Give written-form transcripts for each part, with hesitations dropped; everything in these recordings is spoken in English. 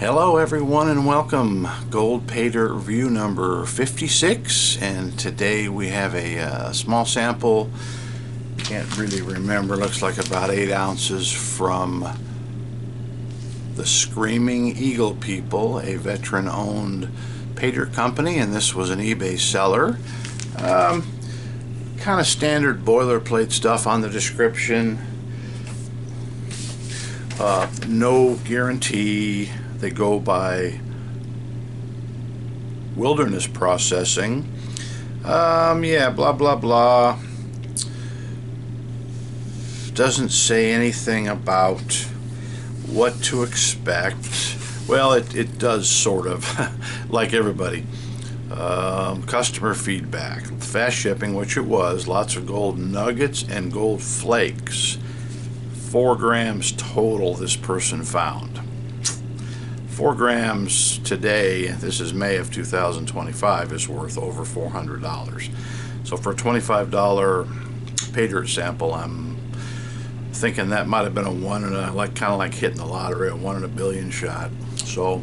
Hello everyone and welcome. Gold Paydirt review number 56, and today we have a small sample. Can't really remember, looks like about 8 ounces from the Screaming Eagle people, a veteran owned Paydirt company, and this was an eBay seller. Kind of standard boilerplate stuff on the description. No guarantee. They go by wilderness processing. Yeah, blah blah blah. Doesn't say anything about what to expect. Well, it does sort of, like everybody. Customer feedback, fast shipping, which it was, lots of gold nuggets and gold flakes. 4 grams total this person found. 4 grams today, this is May of 2025, is worth over $400. So for a $25 Paydirt sample, I'm thinking that might have been a kind of like hitting the lottery, a 1 in a billion shot. So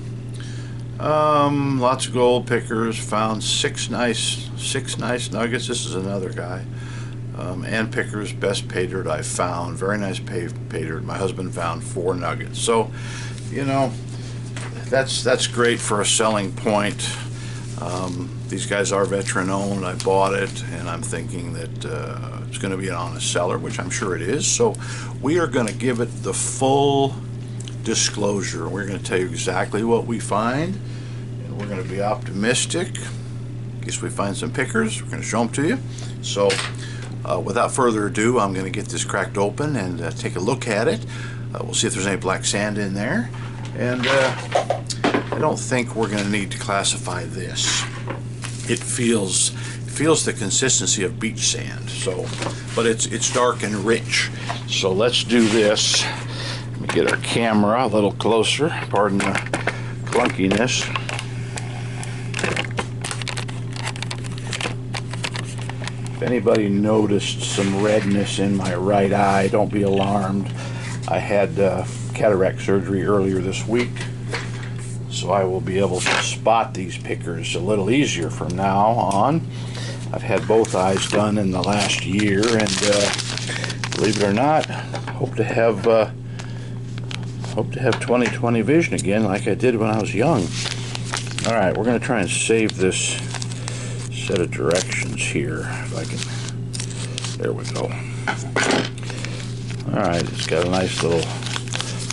lots of gold pickers, found six nice nuggets. This is another guy. And pickers, best Paydirt I found. Very nice Paydirt. My husband found 4 nuggets. So, you know, that's great for a selling point. These guys are veteran owned. I bought it, and I'm thinking that it's going to be an honest seller, which I'm sure it is. So we are going to give it the full disclosure. We're going to tell you exactly what we find, and we're going to be optimistic. In case we find some pickers, we're going to show them to you. So without further ado, I'm going to get this cracked open and take a look at it. We'll see if there's any black sand in there. And I don't think we're going to need to classify this. It feels the consistency of beach sand. So, but it's dark and rich. So let's do this. Let me get our camera a little closer. Pardon the clunkiness. If anybody noticed some redness in my right eye, don't be alarmed. I had cataract surgery earlier this week, so I will be able to spot these pickers a little easier from now on. I've had both eyes done in the last year, and believe it or not, hope to have 20/20 vision again, like I did when I was young. All right, we're going to try and save this set of directions here, if I can. There we go. All right, it's got a nice little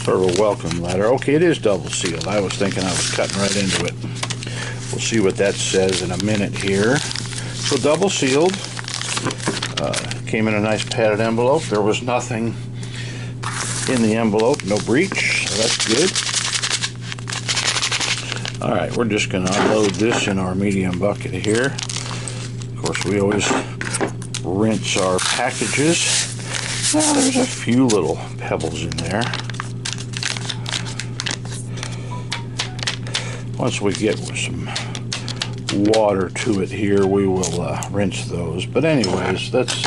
sort of a welcome letter. Okay, it is double sealed. I was thinking I was cutting right into it. We'll see what that says in a minute here. So double sealed. Came in a nice padded envelope. There was nothing in the envelope, no breach, so that's good. All right, we're just going to unload this in our medium bucket here. Of course, we always rinse our packages. Now, there's a few little pebbles in there. Once we get some water to it here, we will rinse those. But anyways, let's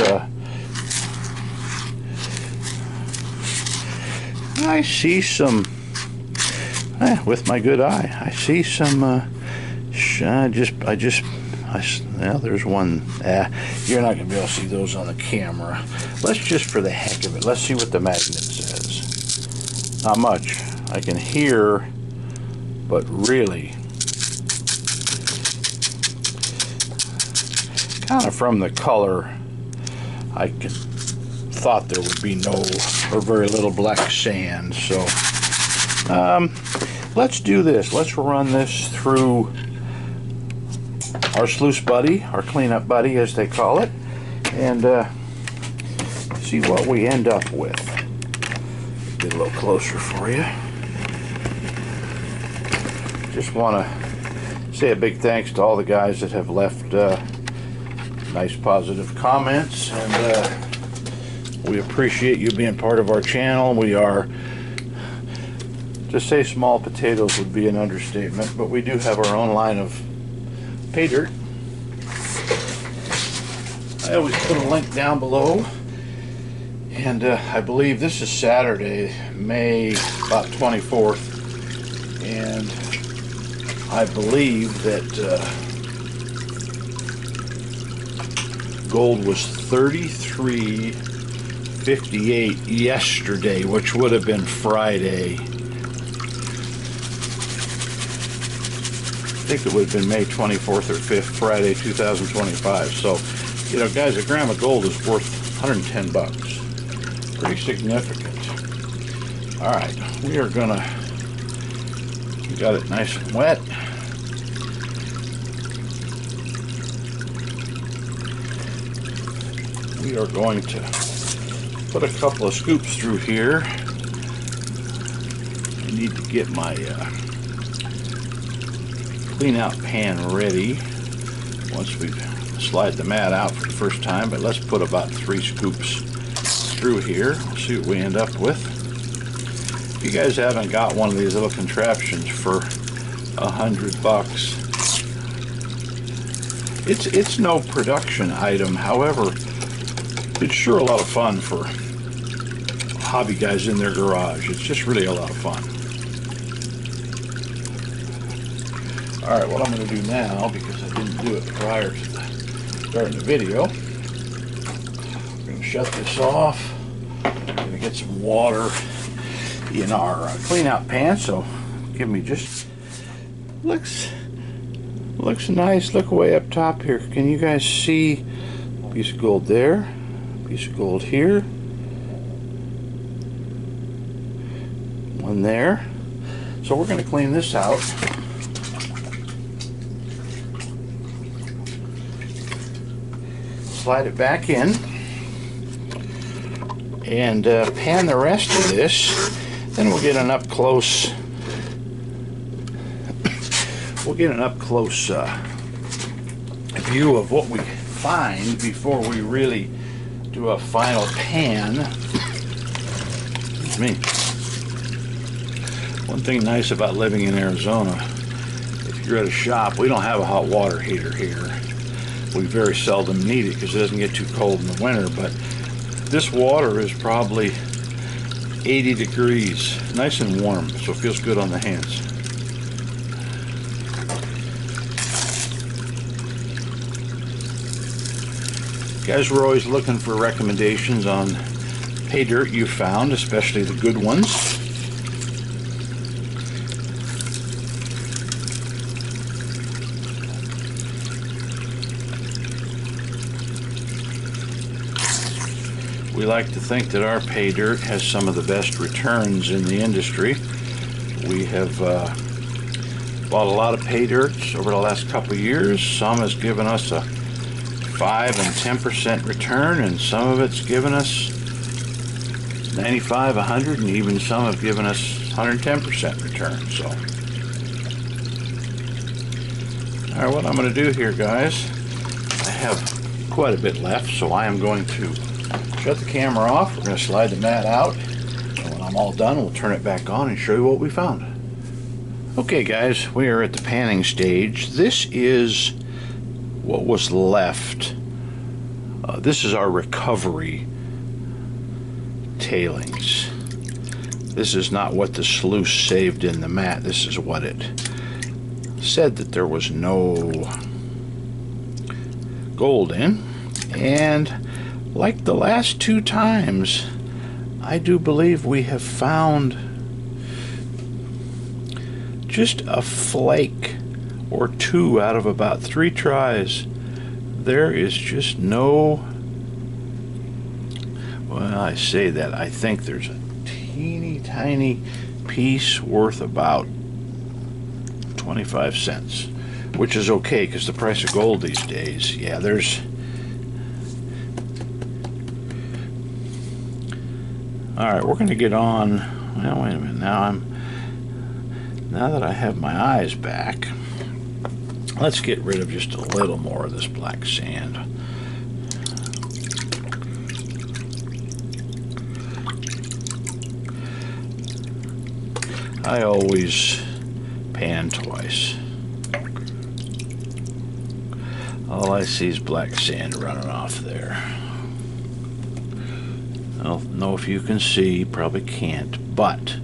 I see some with my good eye, I see some well, there's one. You're not going to be able to see those on the camera. Let's just, for the heck of it, let's see what the magnet says. Not much. I can hear, but really, kind of from the color, I thought there would be no or very little black sand. So let's do this. Let's run this through our sluice buddy, our cleanup buddy as they call it, and see what we end up with. Get a little closer for you. Just want to say a big thanks to all the guys that have left nice positive comments, and we appreciate you being part of our channel. We are, to say small potatoes would be an understatement, but we do have our own line of Paydirt. I always put a link down below, and I believe this is Saturday, May about 24th, and I believe that gold was $33.58 yesterday, which would have been Friday. I think it would have been May 24th or 5th, Friday 2025. So, you know, guys, a gram of gold is worth 110 bucks. Pretty significant. All right, we are gonna, we got it nice and wet. We are going to put a couple of scoops through here. I need to get my clean out pan ready once we slide the mat out for the first time, but let's put about 3 scoops through here. We'll see what we end up with. If you guys haven't got one of these little contraptions for $100, it's no production item. However, it's sure a lot of fun for hobby guys in their garage. It's just really a lot of fun. All right, what I'm going to do now, because I didn't do it prior to starting the video, I'm going to shut this off. I'm going to get some water in our clean out pan. So give me just, looks nice. Look way up top here. Can you guys see a piece of gold there? Piece of gold here, one there. So we're going to clean this out. Slide it back in and pan the rest of this. Then we'll get an up close. We'll get an up close view of what we find before we really do a final pan. Excuse me. One thing nice about living in Arizona, if you're at a shop, we don't have a hot water heater here. We very seldom need it because it doesn't get too cold in the winter, but this water is probably 80 degrees, nice and warm, so it feels good on the hands. Guys, we're always looking for recommendations on Paydirt you found, especially the good ones. We like to think that our Paydirt has some of the best returns in the industry. We have bought a lot of Paydyrts over the last couple of years. Some has given us a 5 and 10% return, and some of it's given us 95, 100, and even some have given us 110% return. So, all right, what I'm going to do here, guys, I have quite a bit left, so I am going to shut the camera off. We're going to slide the mat out, and when I'm all done, we'll turn it back on and show you what we found. Okay, guys, we are at the panning stage. This is what was left. This is our recovery tailings. This is not what the sluice saved in the mat. This is what it said that there was no gold in. And like the last 2 times, I do believe we have found just a flake or 2 out of about 3 tries. There is just no, well, I say that, I think there's a teeny tiny piece worth about 25 cents, which is okay because the price of gold these days, yeah, there's, all right, we're going to get on. Well, wait a minute, now that I have my eyes back, let's get rid of just a little more of this black sand. I always pan twice. All I see is black sand running off there. I don't know if you can see, probably can't, but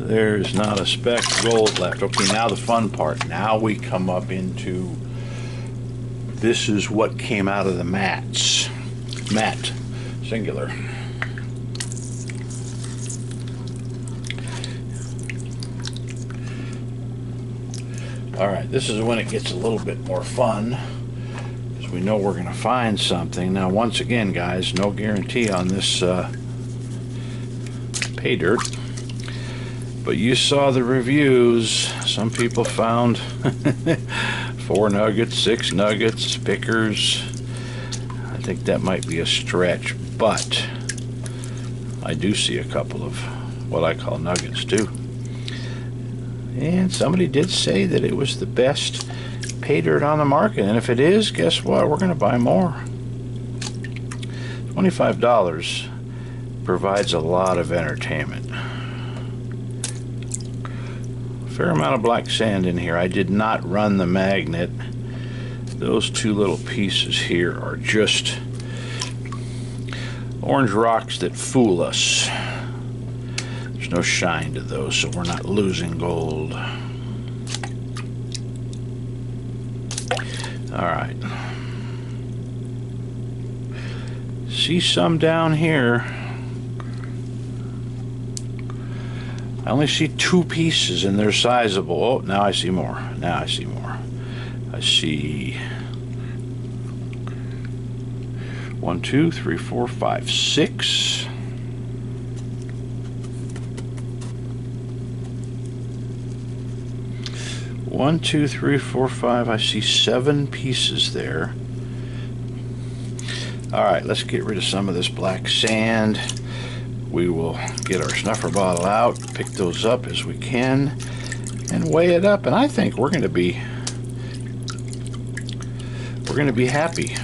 There's not a speck of gold left. Okay, now the fun part. Now we come up into, this is what came out of the mats. Mat, singular. Alright, this is when it gets a little bit more fun, because we know we're going to find something. Now, once again, guys, no guarantee on this Paydirt, but you saw the reviews. Some people found 4 nuggets, 6 nuggets, pickers. I think that might be a stretch, but I do see a couple of what I call nuggets too. And somebody did say that it was the best Paydirt on the market, and if it is, guess what? We're going to buy more. $25 provides a lot of entertainment. Fair amount of black sand in here. I did not run the magnet. Those 2 little pieces here are just orange rocks that fool us. There's no shine to those, so we're not losing gold. Alright. See some down here. I only see 2 pieces and they're sizable. Oh, now I see more. Now I see more. I see 1, 2, 3, 4, 5, 6. One, 2, 3, 4, 5. I see 7 pieces there. Alright, let's get rid of some of this black sand. We will get our snuffer bottle out, pick those up as we can, and weigh it up. And I think we're going to be happy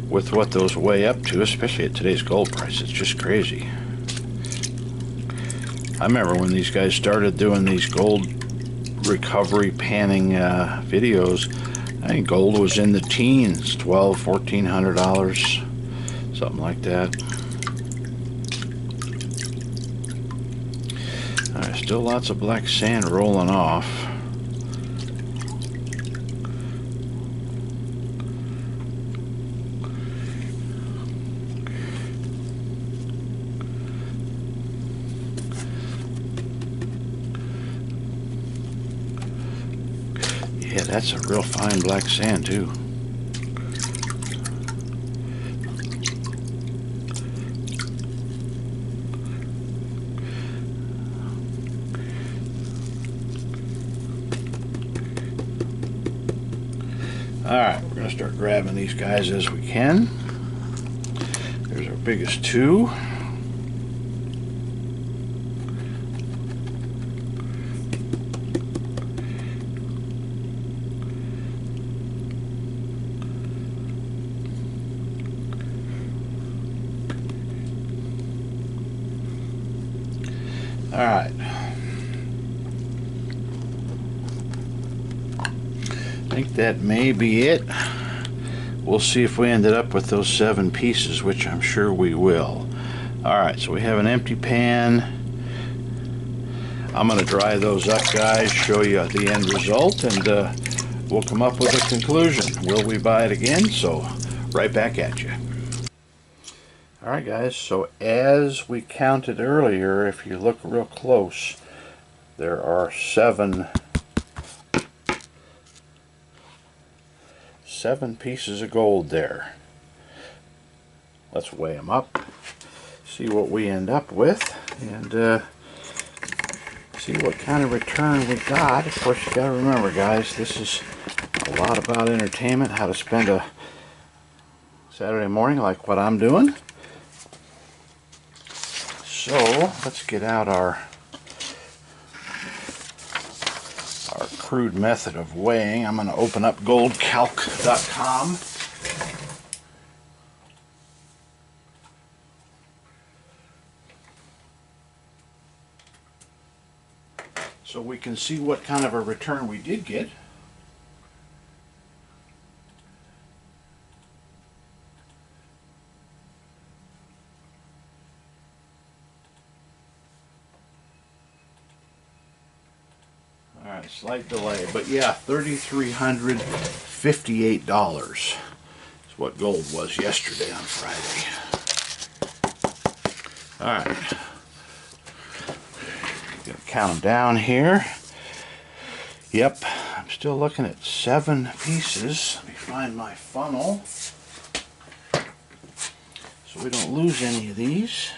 with what those weigh up to, especially at today's gold price. It's just crazy. I remember when these guys started doing these gold recovery panning videos. I think gold was in the teens, $1,200, $1,400, something like that. Alright, still lots of black sand rolling off. Yeah, that's a real fine black sand too. Alright, we're going to start grabbing these guys as we can. There's our biggest 2. Alright. I think that may be it. We'll see if we ended up with those 7 pieces, which I'm sure we will. Alright, so we have an empty pan. I'm going to dry those up, guys, show you the end result, and we'll come up with a conclusion. Will we buy it again? So, right back at you. Alright guys, so as we counted earlier, if you look real close, there are 7 pieces of gold there. Let's weigh them up, see what we end up with, and see what kind of return we got. Of course, you gotta remember, guys, this is a lot about entertainment, how to spend a Saturday morning like what I'm doing. So let's get out our crude method of weighing. I'm going to open up goldcalc.com. So we can see what kind of a return we did get. right, slight delay, but yeah, $3,358 is what gold was yesterday on Friday. All right, gonna count them down here. Yep, I'm still looking at 7 pieces. Let me find my funnel so we don't lose any of these.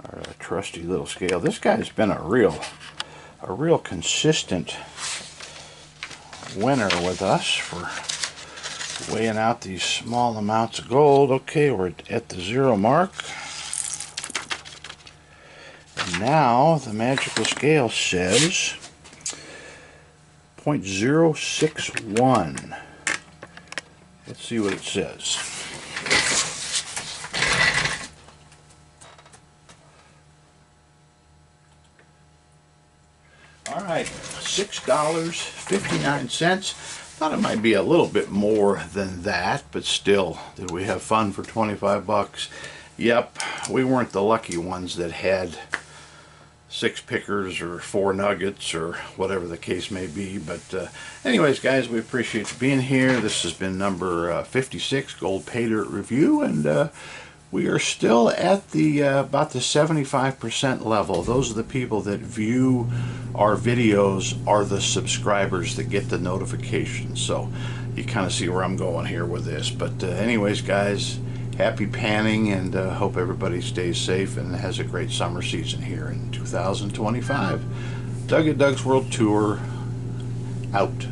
Our trusty little scale. This guy's been a real consistent winner with us for weighing out these small amounts of gold. Okay, we're at the 0 mark. And now the magical scale says 0.061. Let's see what it says. All right, $6.59. Thought it might be a little bit more than that, but still, did we have fun for 25 bucks? Yep, we weren't the lucky ones that had 6 pickers or 4 nuggets or whatever the case may be. But anyways, guys, we appreciate you being here. This has been number 56 Gold Paydirt Review, and we are still at the about the 75% level. Those are the people that view our videos are the subscribers that get the notifications. So you kind of see where I'm going here with this. But anyways, guys, happy panning, and hope everybody stays safe and has a great summer season here in 2025. Doug at Doug's World Tour, out.